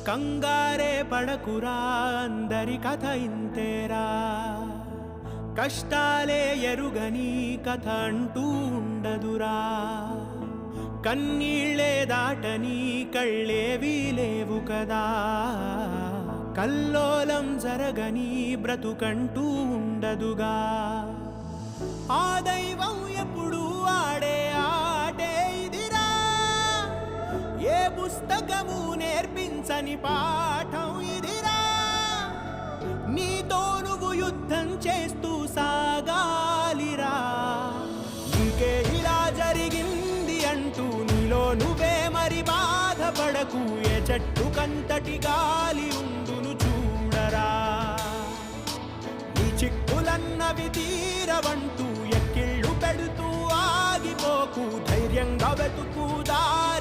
కంగారే పడకురా అందరి కథ ఇంతేరా కష్టాలే ఎరుగని కథ అంటూ ఉండదురా కన్నీళ్ళే దాటని కళ్ళేవీ లేవు కదా కల్లోలం జరగని బ్రతుకంటూ ఉండదుగా ఆ దైవం ఎప్పుడు ఆడే ఆటే ఇదిరా ఏ పుస్తకము నేర్పించని పాఠం ఇదిరా నీతో నువ్వు యుద్ధం చేస్తూ సాగాలిరా నీకే ఇలా జరిగింది అంటూ నీలో నువ్వే మరి బాధపడకు ఏ చెట్టు కంతటి గాలి ఉండును చూడరా నీ చిక్కులన్నవి తీరవంటూ ఎక్కిళ్ళు పెడుతూ ఆగిపోకు ధైర్యంగా వెతుకు దారి